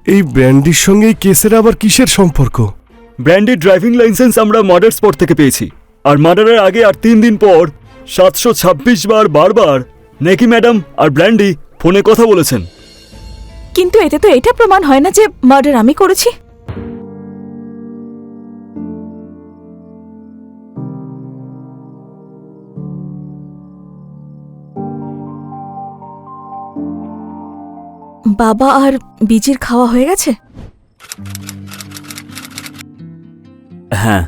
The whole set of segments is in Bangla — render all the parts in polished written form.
এই ব্র্যান্ডির সঙ্গে এই কেসের আবার কিসের সম্পর্ক? ব্র্যান্ডির ড্রাইভিং লাইসেন্স আমরা মার্ডার স্পট থেকে পেয়েছি, আর মার্ডারের আগে আর 3 দিন পর 726 বার বারবার নেকি ম্যাডাম আর ব্র্যান্ডি ফোনে কথা বলেছেন। কিন্তু এতে তো এটা প্রমাণ হয় না যে মার্ডার আমি করেছি। বাবা আর বিজির খাওয়া হয়ে গেছে? হ্যাঁ,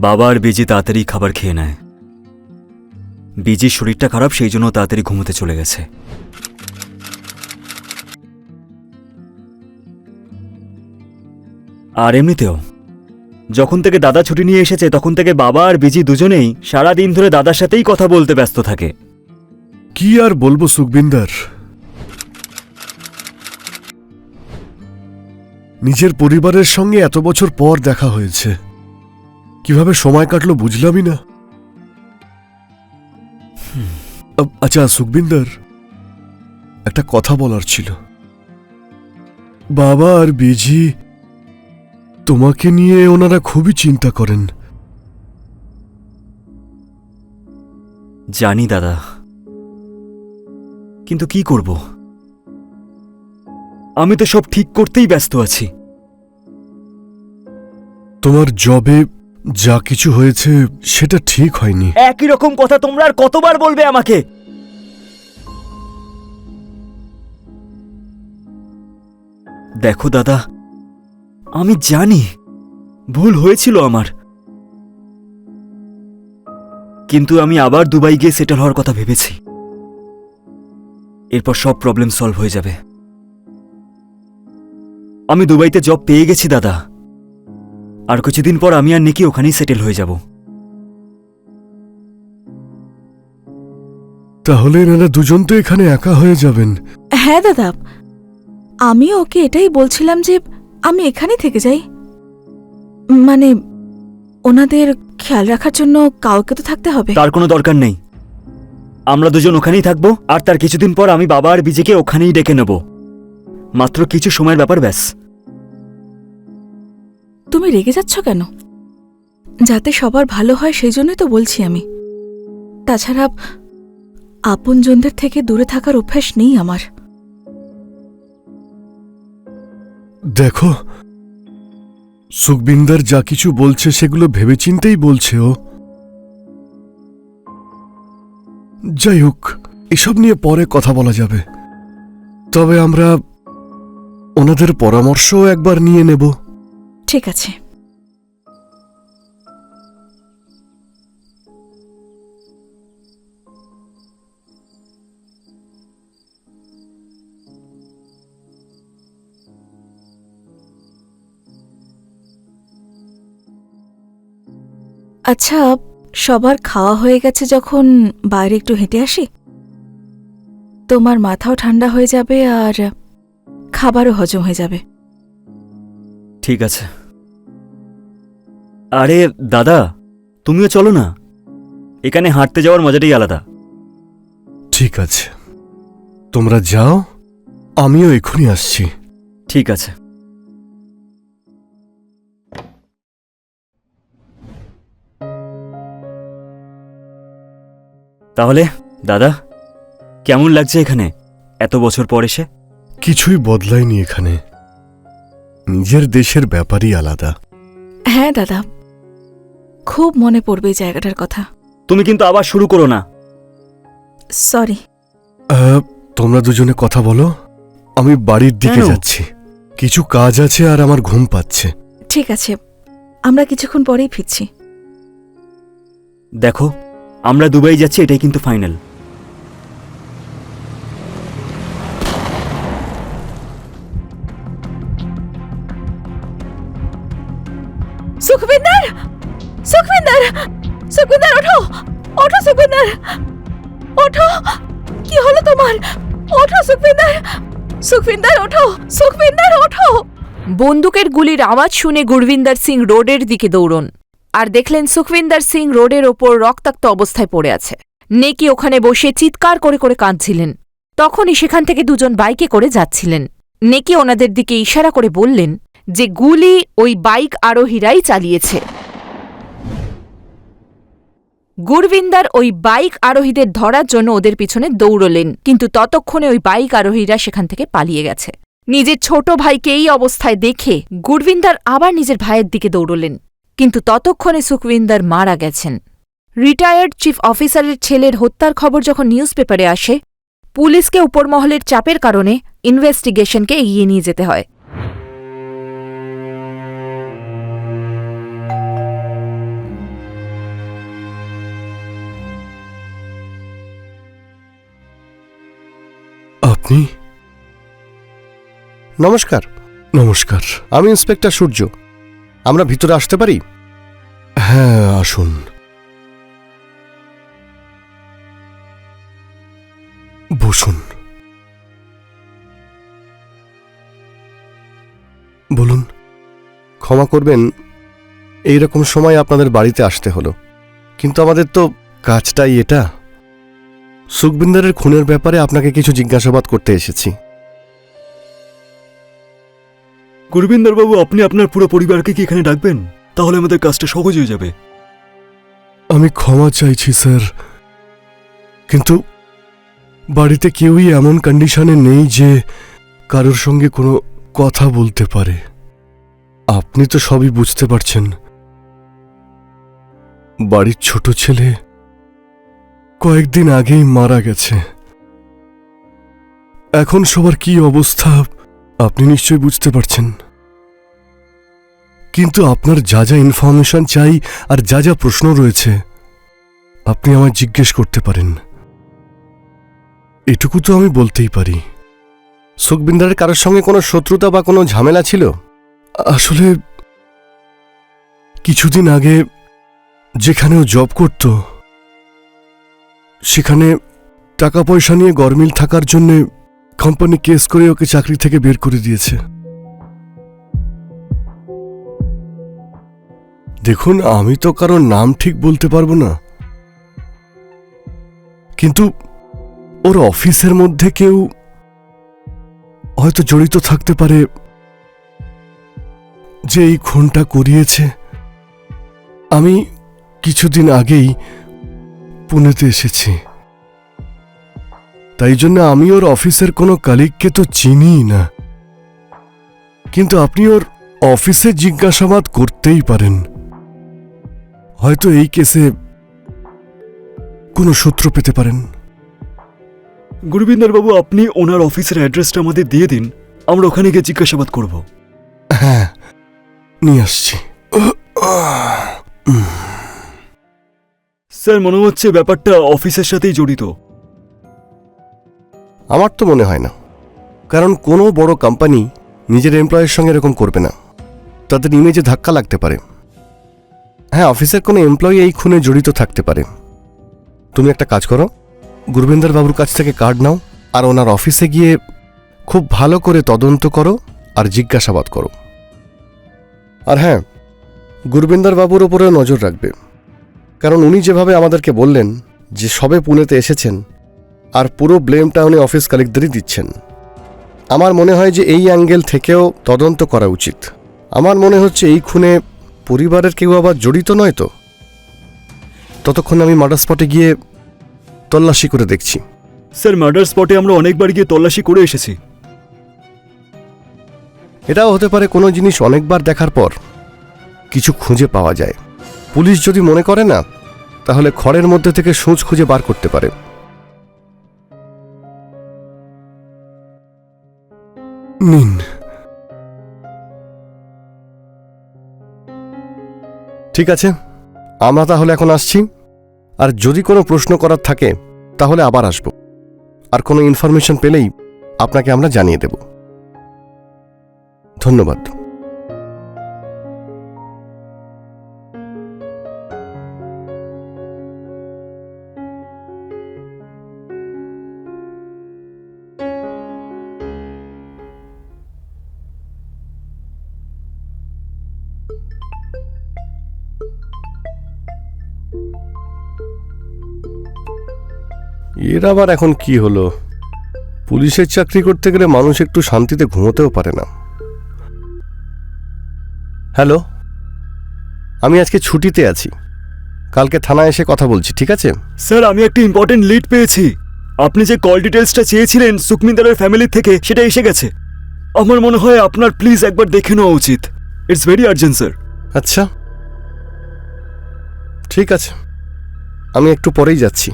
বাবা আর বিজি তাড়াতাড়ি খাবার খেয়ে নেয়। বিজির শরীরটা খারাপ, সেই জন্য তাড়াতাড়ি ঘুমোতে চলে গেছে। আর এমনিতেও যখন থেকে দাদা ছুটি নিয়ে এসেছে তখন থেকে বাবা আর বিজি দুজনেই সারাদিন ধরে দাদার সাথেই কথা বলতে ব্যস্ত থাকে। কি আর বলবো সুখবিন্দর, নিজের পরিবারের সঙ্গে এত বছর পর দেখা হয়েছে, কিভাবে সময় কাটলো বুঝলামই না। আচ্ছা সুখবিন্দর, একটা কথা বলার ছিল। বাবা আর বিজি তোমাকে নিয়ে ওনারা খুবই চিন্তা করেন। জানি দাদা, কিন্তু কি করব? আমি তো সব ঠিক করতেই ব্যস্ত আছি। তোমার জবে যা কিছু হয়েছে সেটা ঠিক হয়নি। একই রকম কথা তোমরা আর কতবার বলবে আমাকে? দেখো দাদা, আমি জানি ভুল হয়েছিল আমার, কিন্তু আমি আবার দুবাই গিয়ে সেটেল হওয়ার কথা ভেবেছি। এরপর সব প্রবলেম সলভ হয়ে যাবে। আমি দুবাইতে জব পেয়ে গেছি দাদা, আর কিছুদিন পর আমি আর নিকি ওখানেই সেটেল হয়ে যাব। তাহলে এনারা দুজন তো এখানে একা হয়ে যাবেন। হ্যাঁ দাদা, আমিও ওকে এটাই বলছিলাম যে আমি এখানেই থেকে যাই। মানে ওনাদের খেয়াল রাখার জন্য কাউকে তো থাকতে হবে। তার কোনো দরকার নেই, আমরা দুজন ওখানেই থাকবো, আর তার কিছুদিন পর আমি বাবা আর বিজিকে ওখানেই ডেকে নেব। মাত্র কিছু সময়ের ব্যাপার, ব্যাস। তুমি রেগে যাচ্ছ কেন? যাতে সবার ভালো হয় সেই জন্যই তো বলছি আমি। তাছাড়া আপনজনদের থেকে দূরে থাকার অভ্যাস নেই আমার। দেখো, সুখবিন্দর যা কিছু বলছে সেগুলো ভেবেচিন্তেই বলছে ও। যাই হোক, এসব নিয়ে পরে কথা বলা যাবে। তবে আমরা ওনাদের পরামর্শও একবার নিয়ে নেব। ঠিক আছে। আচ্ছা, সবার খাওয়া হয়ে গেছে যখন বাইরে একটু হেঁটে আসি, তোমার মাথাও ঠান্ডা হয়ে যাবে আর খাবারও হজম হয়ে যাবে। ঠিক আছে। আরে দাদা, তুমিও চলো না, এখানে হাঁটতে যাওয়ার মজাটাই আলাদা। ঠিক আছে, তোমরা যাও, আমিও এখনই আসছি। ঠিক আছে। তাহলে দাদা, কেমন লাগছে এখানে এত বছর পর এসে? কিছুই বদলায়নি এখানে, নিজের দেশের ব্যাপারই আলাদা। হ্যাঁ দাদা, খুব মনে পড়বে এই জায়গাটার কথা। তুমি কিন্তু আবার শুরু করো না। সরি। তোমরা দুজনে কথা বলো, আমি বাড়ির দিকে কেন? যাচ্ছি, কিছু কাজ আছে আর আমার ঘুম পাচ্ছে। ঠিক আছে, আমরা কিছুক্ষণ পরেই ফিরছি। দেখো, আমরা দুবাই যাচ্ছি, এটাই কিন্তু ফাইনাল। সুখবিন্দর, সুখবিন্দর, সুখবিন্দর ওঠো, ওঠো সুখবিন্দর, ওঠো। কি হলো তোমার? ওঠো সুখবিন্দর, সুখবিন্দর ওঠো, সুখবিন্দর ওঠো। বন্দুকের গুলির আওয়াজ শুনে গুরবিন্দর সিং রোডের দিকে দৌড়ন, আর দেখলেন সুখবিন্দর সিং রোডের ওপর রক্তাক্ত অবস্থায় পড়ে আছে। নেকি ওখানে বসে চিৎকার করে করে কাঁদছিলেন। তখনই সেখান থেকে দুজন বাইকে করে যাচ্ছিলেন। নেকি ওনাদের দিকে ইশারা করে বললেন যে গুলি ওই বাইক আরোহীরাই চালিয়েছে। গুরবিন্দার ওই বাইক আরোহীদের ধরার জন্য ওদের পিছনে দৌড়লেন, কিন্তু ততক্ষণে ওই বাইক আরোহীরা সেখান থেকে পালিয়ে গেছে। নিজের ছোট ভাইকে এই অবস্থায় দেখে গুরবিন্দার আবার নিজের ভাইয়ের দিকে দৌড়লেন, কিন্তু ততক্ষণে সুখবিন্দার মারা গেছেন। রিটায়ার্ড চিফ অফিসারের ছেলের হত্যার খবর যখন নিউজ পেপারে আসে, পুলিশকে উপরমহলের চাপের কারণে ইনভেস্টিগেশনকে এগিয়ে নিয়ে যেতে হয়। আপনি? নমস্কার, নমস্কার। আমি ইন্সপেক্টর সূর্য। আমরা ভিতরে আসতে পারি? হ্যাঁ, আসুন। বসুন। বলুন। ক্ষমা করবেন, এই রকম সময় আপনাদের বাড়িতে আসতে হলো, কিন্তু আমাদের তো কাজটাই এটা। সুখবিন্দারের খুনের ব্যাপারে আপনাকে কিছু জিজ্ঞাসাবাদ করতে এসেছি। গুরবিন্দর বাবু, আপনি আপনার পুরো পরিবারকে কি এখানে ডাকবেন? তাহলে আমাদের কাজটা সহজ হয়ে যাবে। আমি ক্ষমা চাইছি স্যার, কিন্তু বাড়িতে কেউই এমন কন্ডিশনে নেই যে কারোর সঙ্গে কোনো কথা বলতে পারে। আপনি তো সবই বুঝতে পারছেন। বাড়ির ছোট ছেলে কয়েকদিন আগেই মারা গেছে। এখন সবার কি অবস্থা আপনি নিশ্চয়ই বুঝতে পারছেন। কিন্তু আপনার যা যা ইনফরমেশন চাই আর যা যা প্রশ্ন রয়েছে আপনি আমায় জিজ্ঞেস করতে পারেন। এটুকু তো আমি বলতেই পারি। সুখবিন্দারের কারোর সঙ্গে কোনো শত্রুতা বা কোনো ঝামেলা ছিল? আসলে কিছুদিন আগে যেখানে ও জব করত সেখানে টাকা পয়সা নিয়ে গরমিল থাকার জন্য কোম্পানি কেস করে ওকে চাকরি থেকে বের করে দিয়েছে। দেখুন, আমি তো কারোর নাম ঠিক বলতে পারবো না, কিন্তু ওর অফিসের মধ্যে কেউ হয়তো জড়িত থাকতে পারে যে এই খুনটা করিয়েছে। আমি কিছুদিন আগেই পুনেতে এসেছি, তাই জন্য আমি ওর অফিসের কোনো কলিগকে তো চিনিই না, কিন্তু আপনি ওর অফিসে জিজ্ঞাসাবাদ করতেই পারেন। হয়তো এই কেসে কোনো সূত্র পেতে পারেন। গুরবিন্দর বাবু, আপনি ওনার অফিসের অ্যাড্রেসটা আমাদের দিয়ে দিন, আমরা ওখানে গিয়ে জিজ্ঞাসাবাদ করব। হ্যাঁ, নিয়ে আসছি। স্যার, মনে হচ্ছে ব্যাপারটা অফিসের সাথেই জড়িত। আমার তো মনে হয় না, কারণ কোনো বড় কোম্পানি নিজের এমপ্লয়ের সঙ্গে এরকম করবে না। তাদের ইমেজে ধাক্কা লাগতে পারে। হ্যাঁ, অফিসের কোনো এমপ্লয়ি এই খুনে জড়িত থাকতে পারে। তুমি একটা কাজ করো, গুরবিন্দর বাবুর কাছ থেকে কার্ড নাও আর ওনার অফিসে গিয়ে খুব ভালো করে তদন্ত করো আর জিজ্ঞাসাবাদ করো। আর হ্যাঁ, গুরবিন্দর বাবুর ওপরেও নজর রাখবে, কারণ উনি যেভাবে আমাদেরকে বললেন যে সবে পুনেতে এসেছেন আর পুরো ব্লেমটা উনি অফিস কালিকদেরই দিচ্ছেন। আমার মনে হয় যে এই অ্যাঙ্গেল থেকেও তদন্ত করা উচিত। আমার মনে হচ্ছে এই খুনে পরিবারের কেউ আবার জড়িত নয় তো। ততক্ষণ আমি মার্ডার স্পটে গিয়ে তল্লাশি করে দেখছি। স্যার, মার্ডার স্পটে আমরা অনেকবার গিয়ে তল্লাশি করে এসেছি। এটাও হতে পারে কোনো জিনিস অনেকবার দেখার পর কিছু খুঁজে পাওয়া যায়। পুলিশ যদি মনে করে না, তাহলে খড়ের মধ্যে থেকে সূঁচ খুঁজে বার করতে পারে। নিন। ঠিক আছে, আমরা তাহলে এখন আসছি। আর যদি কোনো প্রশ্ন করার থাকে তাহলে আবার আসব, আর কোনো ইনফরমেশন পেলেই আপনাকে আমরা জানিয়ে দেব। ধন্যবাদ। এর আবার এখন কি হলো? পুলিশের চাকরি করতে গেলে মানুষ একটু শান্তিতে ঘুমোতেও পারে না। হ্যালো, আমি আজকে ছুটিতে আছি, কালকে থানায় এসে কথা বলছি, ঠিক আছে? স্যার, আমি একটা ইম্পর্টেন্ট লিড পেয়েছি। আপনি যে কল ডিটেলসটা চেয়েছিলেন সুখমিন্দারের ফ্যামিলি থেকে, সেটা এসে গেছে। আমার মনে হয় আপনার প্লিজ একবার দেখে নেওয়া উচিত। It's very urgent sir. আচ্ছা, ঠিক আছে, আমি একটু পরেই যাচ্ছি।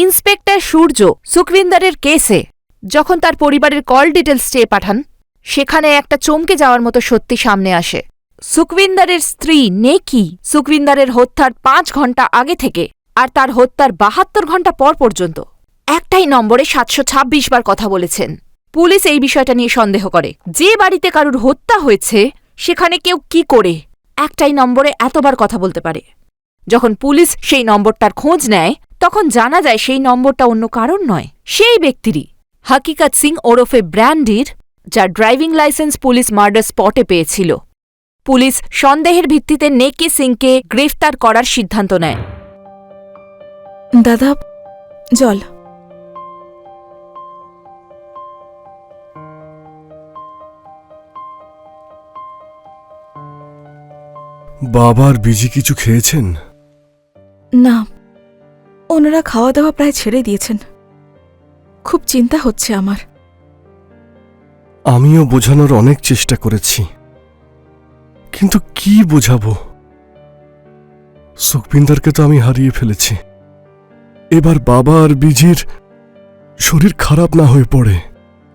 ইন্সপেক্টর সূর্য সুখবিন্দারের কেসে যখন তার পরিবারের কল ডিটেলস চেয়ে পাঠান, সেখানে একটা চমকে যাওয়ার মতো সত্যি সামনে আসে। সুখবিন্দারের স্ত্রী নেকি সুখবিন্দারের হত্যার 5 ঘন্টা আগে থেকে আর তার হত্যার 72 ঘন্টা পর পর্যন্ত একটাই নম্বরে 726 বার কথা বলেছেন। পুলিশ এই বিষয়টা নিয়ে সন্দেহ করে, যে বাড়িতে কারুর হত্যা হয়েছে সেখানে কেউ কি করে একটাই নম্বরে এতবার কথা বলতে পারে। যখন পুলিশ সেই নম্বরটার খোঁজ নেয়, তখন জানা যায় সেই নম্বরটা অন্য কারণ নয়, সেই ব্যক্তিরই, হকিকত সিং ওরফে ব্র্যান্ডির, যার ড্রাইভিং লাইসেন্স পুলিশ মার্ডার স্পটে পেয়েছিল। পুলিশ সন্দেহের ভিত্তিতে নেকি সিংকে গ্রেফতার করার সিদ্ধান্ত নেয়। দাদা, জল। বাবার বিজি কিছু খেয়েছেন? না, ওনারা খাওয়া দাওয়া প্রায় ছেড়ে দিয়েছেন। খুব চিন্তা হচ্ছে আমার। আমিও বোঝানোর অনেক চেষ্টা করেছি, কিন্তু কি বোঝাবো? সুখবিন্দারকে তো আমি হারিয়ে ফেলেছি। এবার বাবা আর বিজির শরীর খারাপ না হয়ে পড়ে।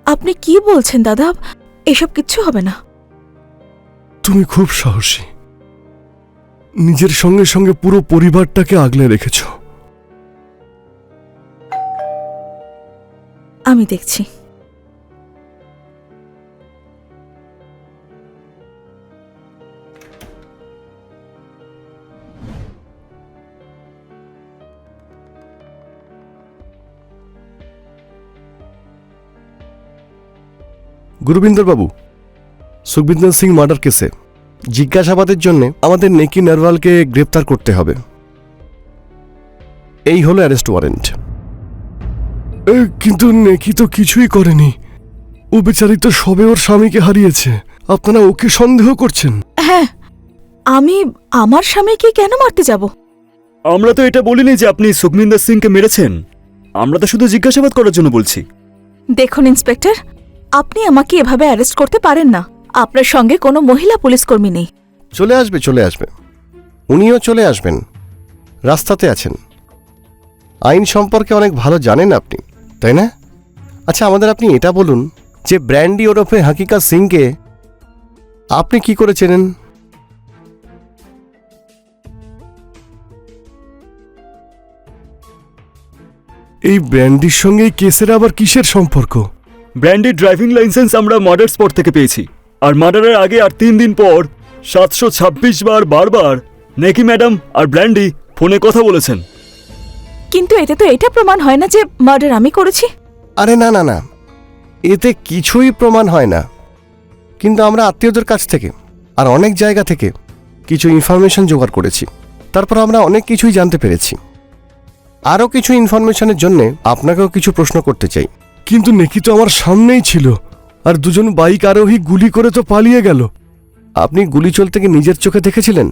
আপনি কি বলছেন দাদা? এসব কিচ্ছু হবে না। তুমি খুব সাহসী, নিজের সঙ্গে সঙ্গে পুরো পরিবারটাকে আগলে রেখেছ। আমি দেখছি। গুরুবিন্দর বাবু, সুখবিন্দর সিং মার্ডার কেসে জিজ্ঞাসাবাদের জন্য আমাদের নেকি নারওয়ালকে গ্রেপ্তার করতে হবে। এই হলো অ্যারেস্ট ওয়ারেন্ট। কিন্তু নেকি তো কিছুই করেনি। ও বেচারি তো সবে ওর স্বামীকে হারিয়েছে। আপনারা ওকে সন্দেহ করছেন? হ্যাঁ, আমি আমার স্বামীকে কেন মারতে যাব? আমরা তো এটা বলিনি যে আপনি সুখমিন্দর সিংকে মেরেছেন। আমরা তো শুধু জিজ্ঞাসাবাদ করার জন্য বলছি। দেখুন ইন্সপেক্টর, আপনি আমাকে এভাবে অ্যারেস্ট করতে পারেন না। আপনার সঙ্গে কোনো মহিলা পুলিশকর্মী নেই। চলে আসবে, চলে আসবে, উনিও চলে আসবেন। রাস্তাতে আছেন, আইন সম্পর্কে অনেক ভালো জানেন আপনি, তাই না? আচ্ছা, আমাদের আপনি এটা বলুন যে ব্র্যান্ডি ওরফে হকিকত সিংকে আপনি কি করে চেনেন? এই ব্র্যান্ডির সঙ্গে এই কেসের আবার কিসের সম্পর্ক? ব্র্যান্ডির ড্রাইভিং লাইসেন্স আমরা মার্ডার স্পট থেকে পেয়েছি, আর মার্ডারের আগে আর 3 দিন পর 726 বার বারবার নেকি ম্যাডাম আর ব্র্যান্ডি ফোনে কথা বলেছেন। কিন্তু এতে তো এটা প্রমাণ হয় না যে মার্ডার আমি করেছি। আরে না না না, এতে কিছুই প্রমাণ হয় না। কিন্তু আমরা আত্মীয়দের কাছ থেকে আর অনেক জায়গা থেকে কিছু ইনফরমেশন জোগাড় করেছি, তারপর আমরা অনেক কিছুই জানতে পেরেছি। আরও কিছু ইনফরমেশনের জন্য আপনাকেও কিছু প্রশ্ন করতে চাই। কিন্তু নেকি তো আমার সামনেই ছিল, আর দুজন বাইক আরোহী গুলি করে তো পালিয়ে গেল। আপনি গুলি চলতে কি নিজের চোখে দেখেছিলেন?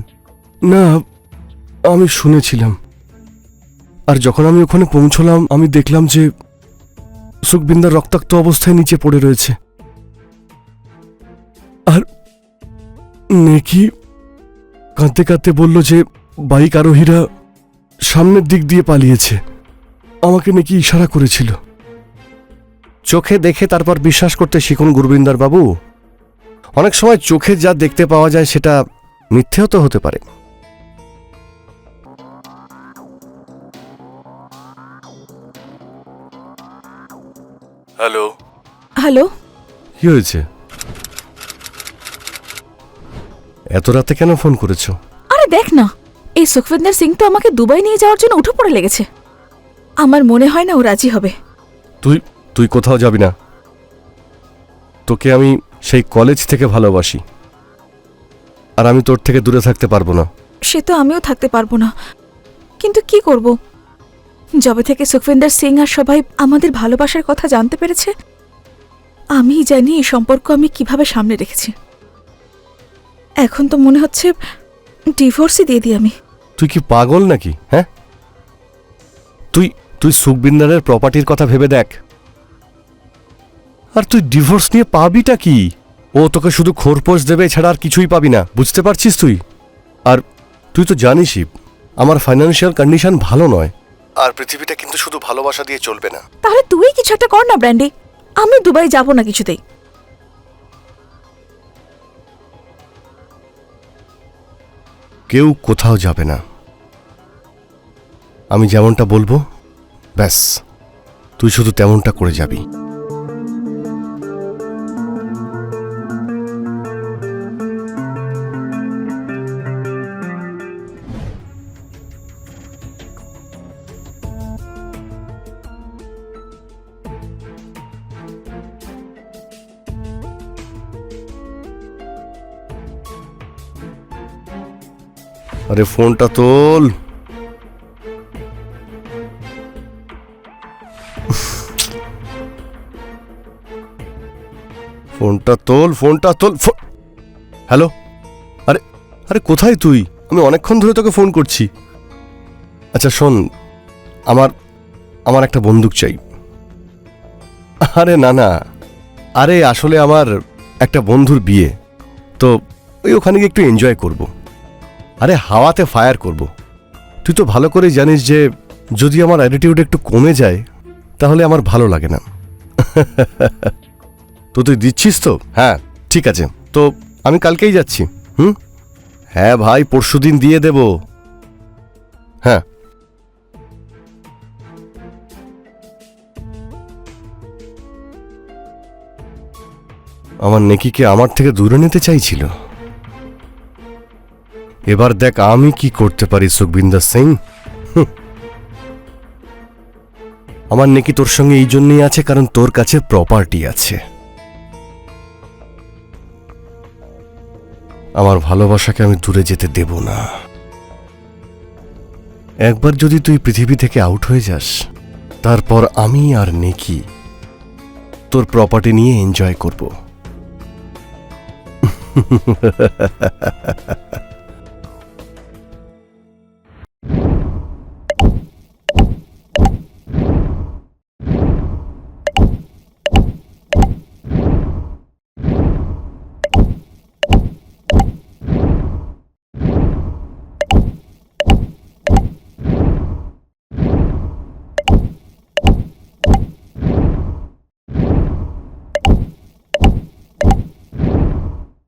না, আমি শুনেছিলাম। আর যখন আমি ওখানে পৌঁছলাম, আমি দেখলাম যে সুখবিন্দার রক্তাক্ত অবস্থায় নিচে পড়ে রয়েছে। আর নেকি কাঁদতে কাঁদতে বলল যে বাইক আরোহীরা সামনের দিক দিয়ে পালিয়েছে। আমাকে নাকি ইশারা করেছিল। চোখে দেখে তারপর বিশ্বাস করতে শিখুন গুরবিন্দর বাবু। অনেক সময় চোখে যা দেখতে পাওয়া যায় সেটা মিথ্যেও তো হতে পারে। হ্যালো। হ্যালো, কি হয়েছে? এত রাতে কেন ফোন করেছো? আরে দেখ না, এই সুখবিন্দর সিং তো আমাকে দুবাই নিয়ে যাওয়ার জন্য উঠে পড়ে লেগেছে। আমার মনে হয় না ও রাজি হবে। তুই তুই কোথাও যাবি না। তোকে আমি সেই কলেজ থেকে ভালোবাসি। আর আমি তোর থেকে দূরে থাকতে পারবো না। সে তো আমিও থাকতে পারবো না, কিন্তু কি করব, যবে থেকে সুখবিন্দর সিং আর সবাই আমাদের ভালোবাসার কথা জানতে পেরেছে, আমি জানি এই সম্পর্ক আমি কিভাবে সামনে রেখেছি। এখন তো মনে হচ্ছে ডিভোর্সই দিয়ে দিই আমি। তুই কি পাগল নাকি? হ্যাঁ, তুই তুই সুখবিন্দারের প্রপার্টির কথা ভেবে দেখ। আর তুই ডিভোর্স নিয়ে পাবিটা কি? ও তোকে শুধু খোরপোশ দেবে, ছাড়া আর কিছুই পাবি না, বুঝতে পারছিস তুই? আর তুই তো জানিসই আমার ফাইন্যান্সিয়াল কন্ডিশন ভালো নয়। আর পৃথিবীটা কিন্তু শুধু ভালোবাসা দিয়ে চলবে না। তাহলে তুই কিছু একটা কর না ব্র্যান্ডি, আমি দুবাই যাব না কিছুতেই। কেউ কোথাও যাবে না, আমি যেমনটা বলবো ব্যাস তুই শুধু তেমনটা করে যাবি। আরে ফোনটা তোল। ফোনটা তোল, ফোনটা তোল। হ্যালো, আরে আরে কোথায় তুই? আমি অনেকক্ষণ ধরে তোকে ফোন করছি। আচ্ছা শোন, আমার আমার একটা বন্দুক চাই। আরে না না, আরে আসলে আমার একটা বন্ধুর বিয়ে, তো ওই ওখানে গিয়ে একটু এনজয় করব। আরে হাওয়াতে ফায়ার করব। তুই তো ভালো করে জানিস যে যদি আমার অ্যাটিটিউড একটু কমে যায় তাহলে আমার ভালো লাগে না। তো তুই দিচ্ছিস তো? হ্যাঁ ঠিক আছে, তো আমি কালকেই যাচ্ছি। হ্যাঁ ভাই, পরশুদিন দিয়ে দেব। হ্যাঁ আমার নেকিকে আমার থেকে দূরে নিতে চাইছিল। এবার দেখ আমি কি করতে পারি সুখবিন্দর সিং। আমার নেকি তোর সঙ্গে এই জন্যই আছে কারণ তোর কাছে প্রপার্টি আছে। আমার ভালোবাসাকে আমি দূরে যেতে দেব না। একবার যদি তুই পৃথিবী থেকে আউট হয়ে যাস, তারপর আমি আর নেকি তোর প্রপার্টি নিয়ে এনজয় করব।